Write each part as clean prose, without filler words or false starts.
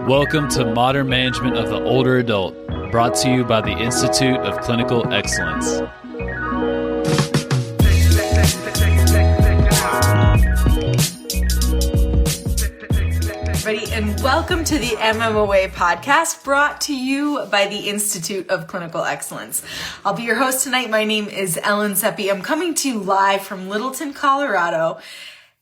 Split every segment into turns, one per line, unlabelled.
Welcome to Modern Management of the Older Adult, brought to you by the Institute of Clinical Excellence.
Everybody, and welcome to the MMOA podcast, brought to you by the Institute of Clinical Excellence. I'll be your host tonight. My name is Ellen Seppi. I'm coming to you live from Littleton, Colorado.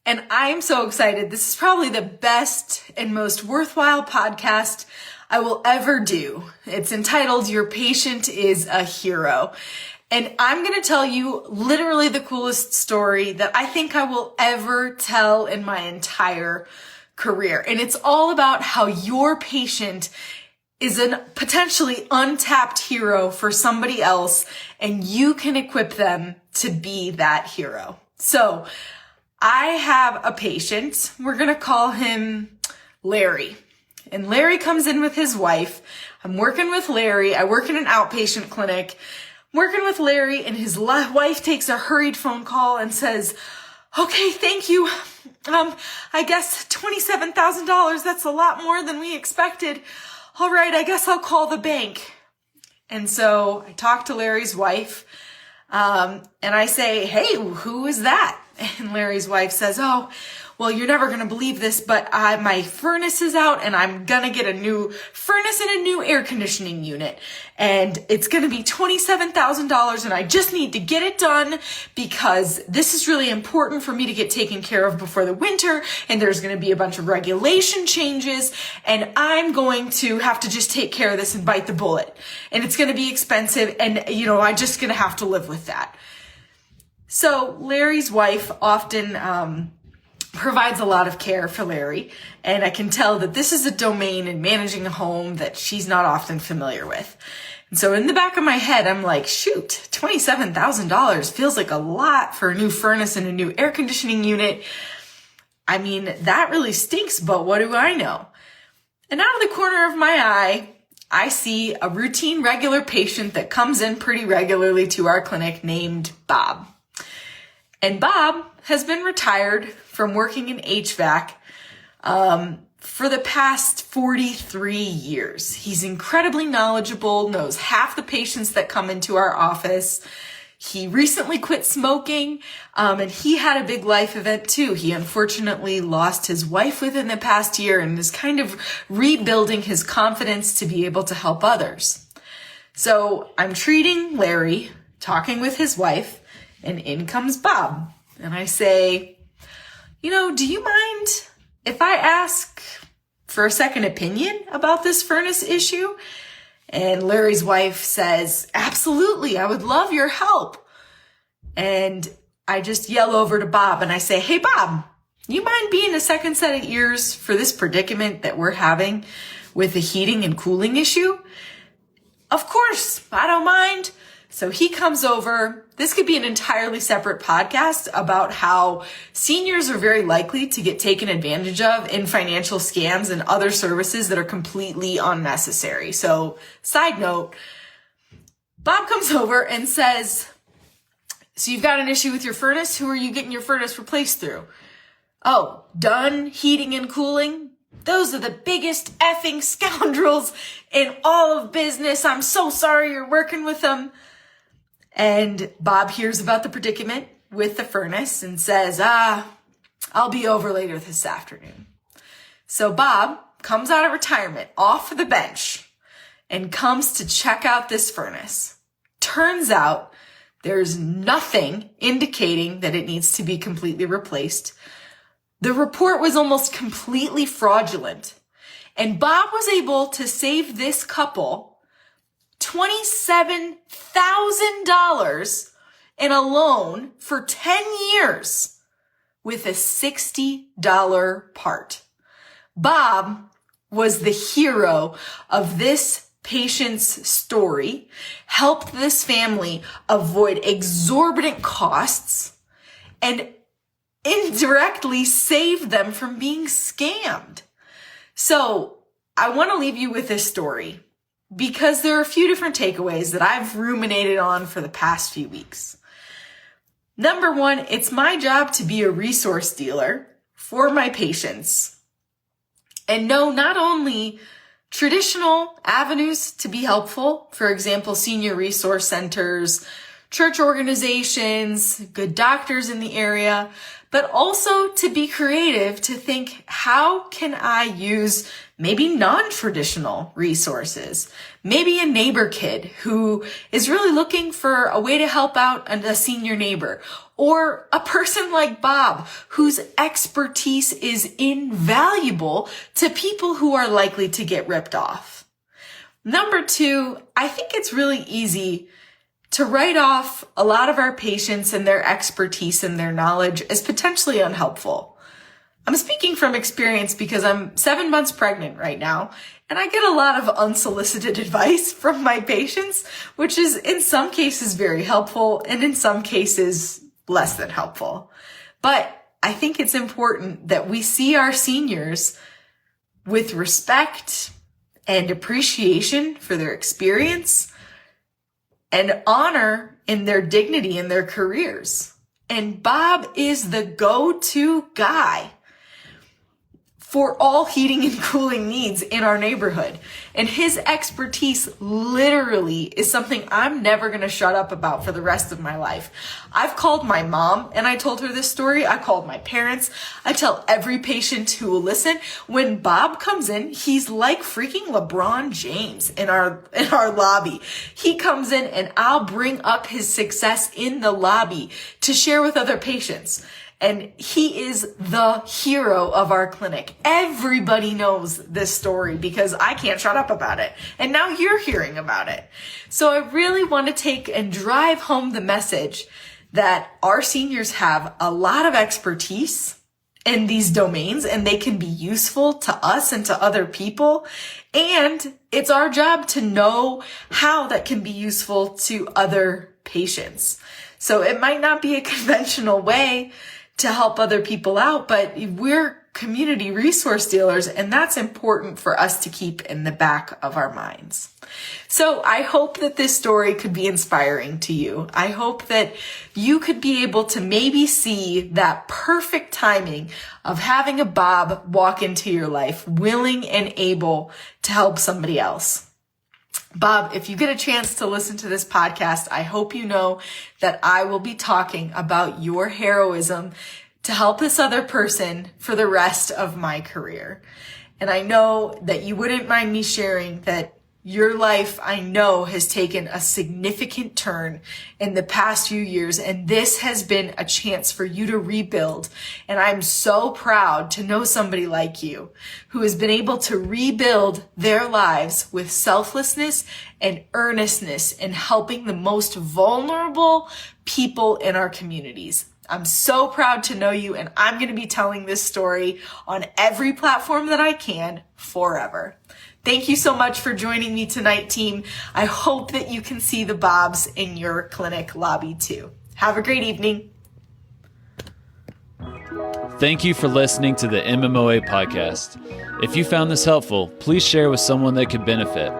And I'm so excited. This is probably the best and most worthwhile podcast I will ever do. It's entitled, Your Patient is a Hero. And I'm going to tell you literally the coolest story that I think I will ever tell in my entire career. And it's all about how your patient is a potentially untapped hero for somebody else, and you can equip them to be that hero. So, I have a patient. We're going to call him Larry. And Larry comes in with his wife. I'm working with Larry. I work in an outpatient clinic. I'm working with Larry, and his wife takes a hurried phone call and says, "Okay, thank you. I guess $27,000. That's a lot more than we expected. All right, I guess I'll call the bank." And so I talk to Larry's wife, and I say, "Hey, who is that?" And Larry's wife says, "Oh, well, you're never going to believe this, but my furnace is out and I'm going to get a new furnace and a new air conditioning unit. And it's going to be $27,000 and I just need to get it done because this is really important for me to get taken care of before the winter. And there's going to be a bunch of regulation changes and I'm going to have to just take care of this and bite the bullet. And it's going to be expensive and, I'm just going to have to live with that." So Larry's wife often provides a lot of care for Larry, and I can tell that this is a domain in managing a home that she's not often familiar with. And so in the back of my head, I'm like, shoot, $27,000 feels like a lot for a new furnace and a new air conditioning unit. I mean, that really stinks, but what do I know? And out of the corner of my eye, I see a routine regular patient that comes in pretty regularly to our clinic named Bob. And Bob has been retired from working in HVAC for the past 43 years. He's incredibly knowledgeable, knows half the patients that come into our office. He recently quit smoking, and he had a big life event too. He unfortunately lost his wife within the past year and is kind of rebuilding his confidence to be able to help others. So I'm treating Larry, talking with his wife, and in comes Bob. And I say, do you mind if I ask for a second opinion about this furnace issue? And Larry's wife says, "Absolutely, I would love your help." And I just yell over to Bob and I say, "Hey, Bob, you mind being a second set of ears for this predicament that we're having with the heating and cooling issue?" "Of course, I don't mind." So he comes over. This could be an entirely separate podcast about how seniors are very likely to get taken advantage of in financial scams and other services that are completely unnecessary. So, side note, Bob comes over and says, "So you've got an issue with your furnace? Who are you getting your furnace replaced through?" "Oh, Dunn Heating and Cooling? Those are the biggest effing scoundrels in all of business. I'm so sorry you're working with them." And Bob hears about the predicament with the furnace and says, "I'll be over later this afternoon." So Bob comes out of retirement, off the bench, and comes to check out this furnace. Turns out there's nothing indicating that it needs to be completely replaced. The report was almost completely fraudulent. And Bob was able to save this couple $27,000 in a loan for 10 years with a $60 part. Bob was the hero of this patient's story, helped this family avoid exorbitant costs, and indirectly saved them from being scammed. So I want to leave you with this story, because there are a few different takeaways that I've ruminated on for the past few weeks. Number one, it's my job to be a resource dealer for my patients and know not only traditional avenues to be helpful, for example, senior resource centers, church organizations, good doctors in the area, but also to be creative, to think, how can I use maybe non-traditional resources? Maybe a neighbor kid who is really looking for a way to help out a senior neighbor, or a person like Bob whose expertise is invaluable to people who are likely to get ripped off. Number two, I think it's really easy to write off a lot of our patients and their expertise and their knowledge as potentially unhelpful. I'm speaking from experience because I'm 7 months pregnant right now, and I get a lot of unsolicited advice from my patients, which is in some cases very helpful and in some cases less than helpful. But I think it's important that we see our seniors with respect and appreciation for their experience and honor in their dignity in their careers. And Bob is the go-to guy for all heating and cooling needs in our neighborhood. And his expertise literally is something I'm never going to shut up about for the rest of my life. I've called my mom and I told her this story. I called my parents. I tell every patient who will listen. When Bob comes in, he's like freaking LeBron James in our lobby. He comes in and I'll bring up his success in the lobby to share with other patients. And he is the hero of our clinic. Everybody knows this story because I can't shut up about it. And now you're hearing about it. So I really want to take and drive home the message that our seniors have a lot of expertise in these domains and they can be useful to us and to other people. And it's our job to know how that can be useful to other patients. So it might not be a conventional way to help other people out, but we're community resource dealers, and that's important for us to keep in the back of our minds. So I hope that this story could be inspiring to you. I hope that you could be able to maybe see that perfect timing of having a Bob walk into your life, willing and able to help somebody else. Bob, if you get a chance to listen to this podcast, I hope you know that I will be talking about your heroism to help this other person for the rest of my career. And I know that you wouldn't mind me sharing that your life, I know, has taken a significant turn in the past few years, and this has been a chance for you to rebuild. And I'm so proud to know somebody like you who has been able to rebuild their lives with selflessness and earnestness in helping the most vulnerable people in our communities. I'm so proud to know you, and I'm going to be telling this story on every platform that I can forever. Thank you so much for joining me tonight, team. I hope that you can see the Bobs in your clinic lobby too. Have a great evening.
Thank you for listening to the MMOA podcast. If you found this helpful, please share with someone that could benefit.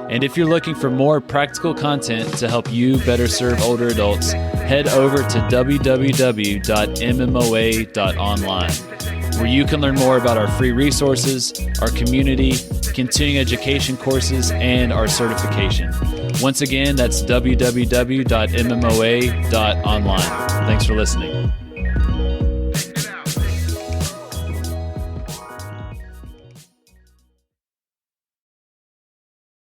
And if you're looking for more practical content to help you better serve older adults, head over to www.mmoa.online, where you can learn more about our free resources, our community, continuing education courses, and our certification. Once again, that's www.mmoa.online. Thanks for listening.